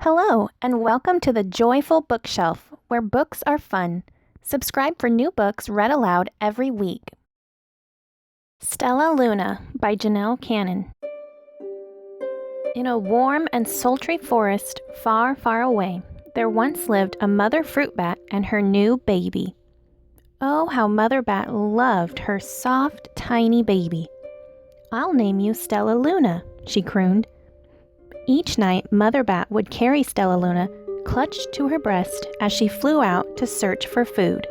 Hello, and welcome to the Joyful Bookshelf, where books are fun. Subscribe for new books read aloud every week. Stellaluna by Janell Cannon. In a warm and sultry forest far, far away, there once lived a mother fruit bat and her new baby. Oh, how Mother Bat loved her soft, tiny baby. "I'll name you Stellaluna," she crooned. Each night, Mother Bat would carry Stellaluna clutched to her breast as she flew out to search for food.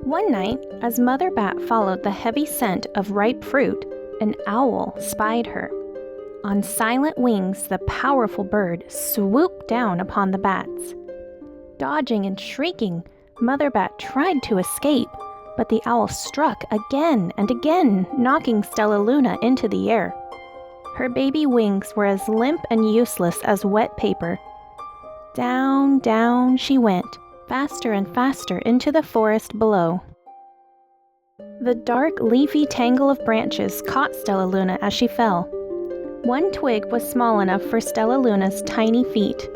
One night, as Mother Bat followed the heavy scent of ripe fruit, an owl spied her. On silent wings, the powerful bird swooped down upon the bats. Dodging and shrieking, Mother Bat tried to escape, but the owl struck again and again, knocking Stellaluna into the air. Her baby wings were as limp and useless as wet paper. Down, down she went, faster and faster into the forest below. The dark, leafy tangle of branches caught Stellaluna as she fell. One twig was small enough for Stellaluna's tiny feet.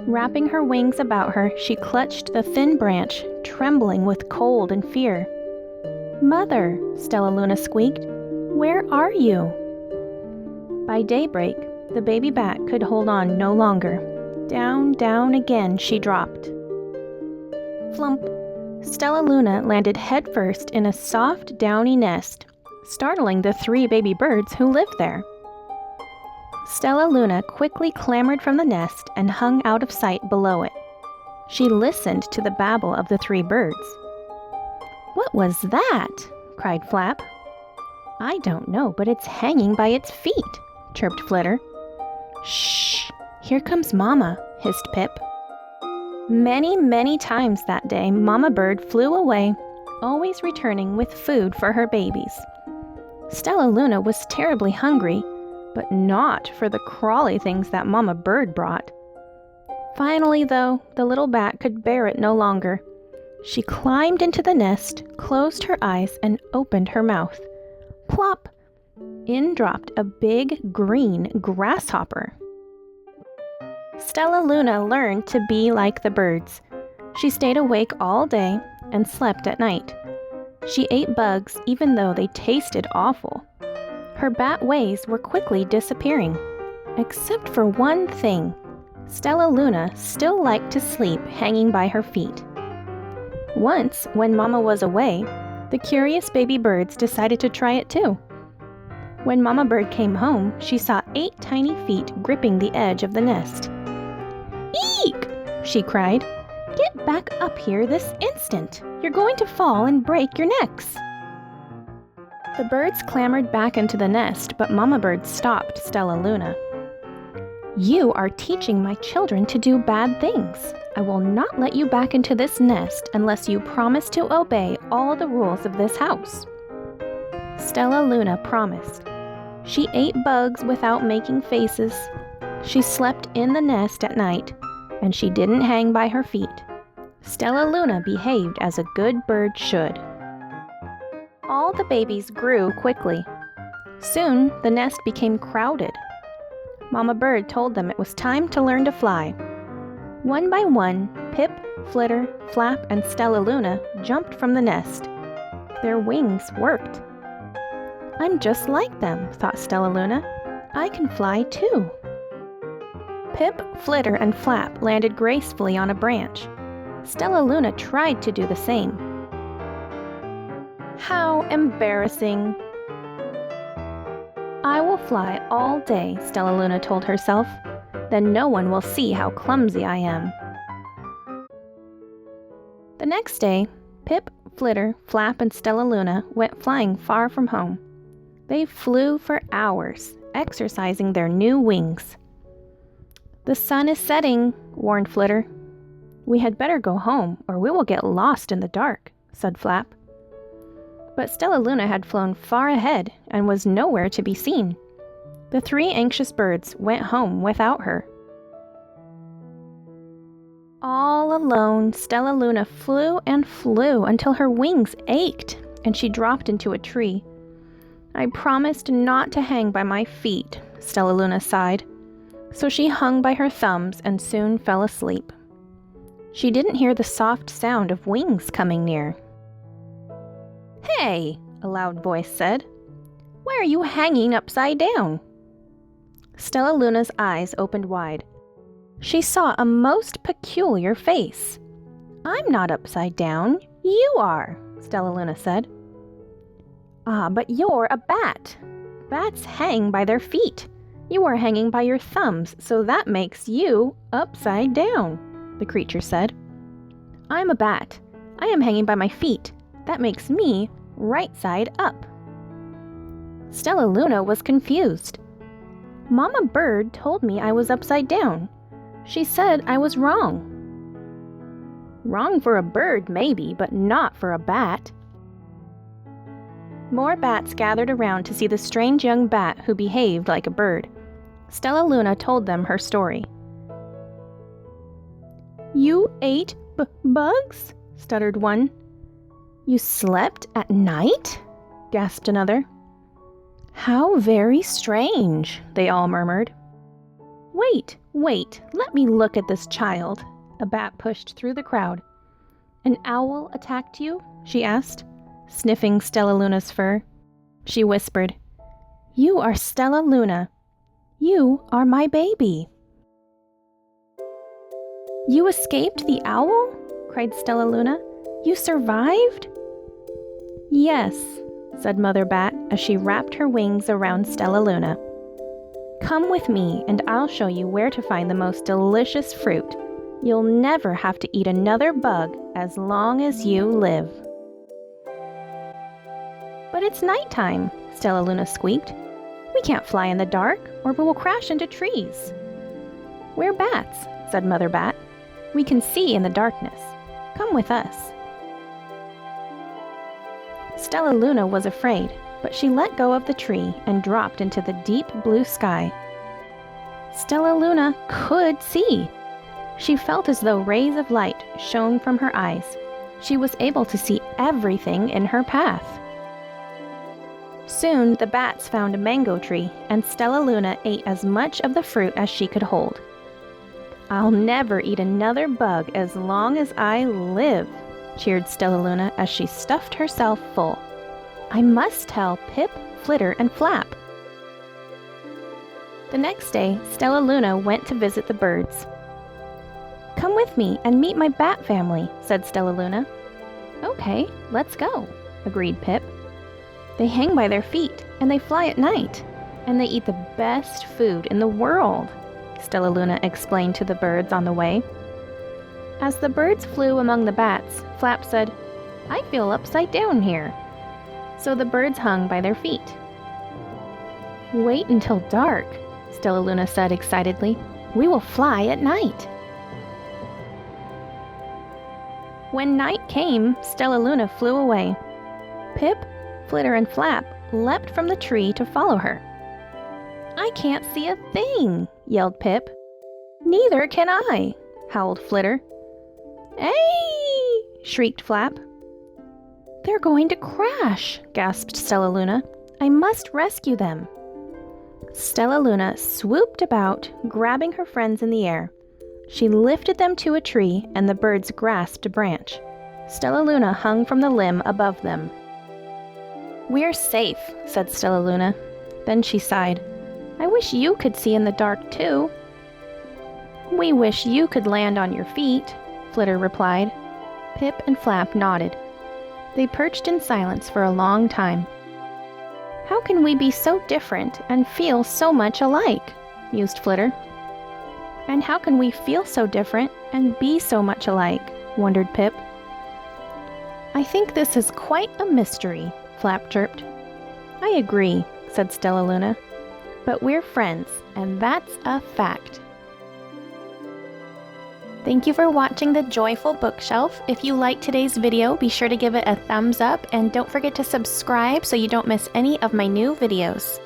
Wrapping her wings about her, she clutched the thin branch, trembling with cold and fear. "Mother," Stellaluna squeaked, "where are you?" By daybreak, the baby bat could hold on no longer. Down, down again she dropped. Flump! Stellaluna landed headfirst in a soft, downy nest, startling the 3 baby birds who lived there. Stellaluna quickly clambered from the nest and hung out of sight below it. She listened to the babble of the 3 birds. "What was that?" cried Flap. "I don't know, but it's hanging by its feet," chirped Flitter. "Shh! Here comes Mama," hissed Pip. Many, many times that day, Mama Bird flew away, always returning with food for her babies. Stellaluna was terribly hungry, but not for the crawly things that Mama Bird brought. Finally, though, the little bat could bear it no longer. She climbed into the nest, closed her eyes, and opened her mouth. Plop! In dropped a big green grasshopper. Stellaluna learned to be like the birds. She stayed awake all day and slept at night. She ate bugs even though they tasted awful. Her bat ways were quickly disappearing. Except for one thing. Stellaluna still liked to sleep hanging by her feet. Once, when Mama was away, the curious baby birds decided to try it too. When Mama Bird came home, she saw 8 tiny feet gripping the edge of the nest. "Eek!" she cried. "Get back up here this instant! You're going to fall and break your necks!" The birds clambered back into the nest, but Mama Bird stopped Stellaluna. "You are teaching my children to do bad things. I will not let you back into this nest unless you promise to obey all the rules of this house." Stellaluna promised. She ate bugs without making faces. She slept in the nest at night, and she didn't hang by her feet. Stellaluna behaved as a good bird should. All the babies grew quickly. Soon, the nest became crowded. Mama Bird told them it was time to learn to fly. One by one, Pip, Flitter, Flap, and Stellaluna jumped from the nest. Their wings worked. "I'm just like them," thought Stellaluna. "I can fly too." Pip, Flitter, and Flap landed gracefully on a branch. Stellaluna tried to do the same. How embarrassing! "I will fly all day," Stellaluna told herself. "Then no one will see how clumsy I am." The next day, Pip, Flitter, Flap, and Stellaluna went flying far from home. They flew for hours, exercising their new wings. "The sun is setting," warned Flitter. "We had better go home, or we will get lost in the dark," said Flap. But Stellaluna had flown far ahead and was nowhere to be seen. The 3 anxious birds went home without her. All alone, Stellaluna flew and flew until her wings ached, and she dropped into a tree. "I promised not to hang by my feet," Stellaluna sighed. So she hung by her thumbs and soon fell asleep. She didn't hear the soft sound of wings coming near. "Hey," a loud voice said. "Why are you hanging upside down?" Stellaluna's eyes opened wide. She saw a most peculiar face. "I'm not upside down. You are," Stellaluna said. "Ah, but you're a bat. Bats hang by their feet. You are hanging by your thumbs, so that makes you upside down," the creature said. "I'm a bat. I am hanging by my feet. That makes me right side up." Stellaluna was confused. "Mama Bird told me I was upside down. She said I was wrong." "Wrong for a bird, maybe, but not for a bat." More bats gathered around to see the strange young bat who behaved like a bird. Stellaluna told them her story. "You ate bugs?" stuttered one. "You slept at night?" gasped another. "How very strange," they all murmured. Wait, let me look at this child," a bat pushed through the crowd. "An owl attacked you?" she asked, sniffing Stellaluna's fur. She whispered, "You are Stellaluna. You are my baby." "You escaped the owl?" cried Stellaluna. "You survived?" "Yes," said Mother Bat as she wrapped her wings around Stellaluna. "Come with me and I'll show you where to find the most delicious fruit. You'll never have to eat another bug as long as you live." "But it's nighttime," Stellaluna squeaked. "We can't fly in the dark or we will crash into trees." "We're bats," said Mother Bat. "We can see in the darkness. Come with us." Stellaluna was afraid, but she let go of the tree and dropped into the deep blue sky. Stellaluna could see. She felt as though rays of light shone from her eyes. She was able to see everything in her path. Soon the bats found a mango tree, and Stellaluna ate as much of the fruit as she could hold. "I'll never eat another bug as long as I live," cheered Stellaluna as she stuffed herself full. "I must tell Pip, Flitter, and Flap." The next day, Stellaluna went to visit the birds. "Come with me and meet my bat family," said Stellaluna. "Okay, let's go," agreed Pip. "They hang by their feet, and they fly at night, and they eat the best food in the world," Stellaluna explained to the birds on the way. As the birds flew among the bats, Flap said, "I feel upside down here." So the birds hung by their feet. "Wait until dark," Stellaluna said excitedly. "We will fly at night." When night came, Stellaluna flew away. Pip, Flitter, and Flap leapt from the tree to follow her. "I can't see a thing," yelled Pip. "Neither can I," howled Flitter. "Hey!" shrieked Flap. "They're going to crash," gasped Stellaluna. "I must rescue them." Stellaluna swooped about, grabbing her friends in the air. She lifted them to a tree, and the birds grasped a branch. Stellaluna hung from the limb above them. "We're safe," said Stellaluna. Then she sighed. "I wish you could see in the dark, too." "We wish you could land on your feet," Flitter replied. Pip and Flap nodded. They perched in silence for a long time. "How can we be so different and feel so much alike?" mused Flitter. "And how can we feel so different and be so much alike?" wondered Pip. "I think this is quite a mystery," Flap chirped. "I agree," said Stellaluna. "But we're friends, and that's a fact." Thank you for watching The Joyful Bookshelf. If you liked today's video, be sure to give it a thumbs up and don't forget to subscribe so you don't miss any of my new videos.